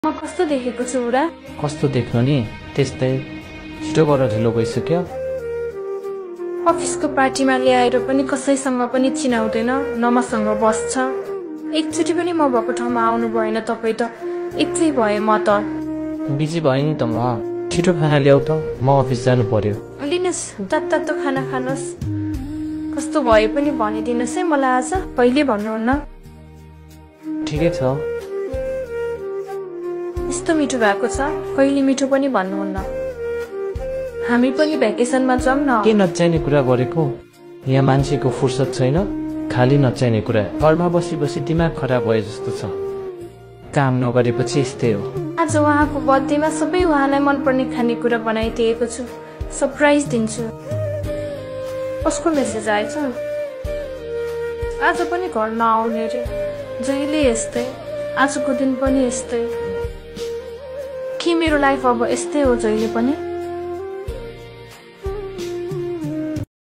म कस्तो देखेको छु उरा? कस्तो देख्नु नि त्यस्तै छिटो गर ढिलो भइसक्यो। अफिसको पार्टीमा ल्याएर पनि कसैसँग पनि चिनाउँदैन, न मसँग बस्छ। एकचोटि पनि म भएको ठाउँमा आउनु भएन। तपाईँ त एक्लै भए म त बिजी भएँ नि त म। छिटो खाना ल्याऊ त, म अफिस जानु पर्यो। लिनुहोस्, तातो खाना खानुहोस्। कस्तो भए पनि भनिदिनुहोस् है मलाई आज, कहिले भन्नुहुन्न। ठिकै छ। यस्तो मिठो भएको छ, कहिले मिठो पनि भन्नुहुन्न। हामी पनि भ्याकेसनमा जाउँ न। के नचाहिने कुरा गरेको? यहाँ मान्छेको फुर्सद छैन, खाली नचाहिने कुरा। घरमा बसी बसी दिमाग खराब भए जस्तो छ। काम नगरेपछि यस्तै हो। आज उहाँको बर्थडेमा सबै उहाँलाई मनपर्ने खानेकुरा बनाइदिएको छु। सरप्राइज दिन्छु। कसको मेसेज आएछ? आज पनि घर नआउने रे। जहिले यस्तै, आजको दिन पनि यस्तै। के मेरो लाइफ अब यस्तै हो जहिले पनि?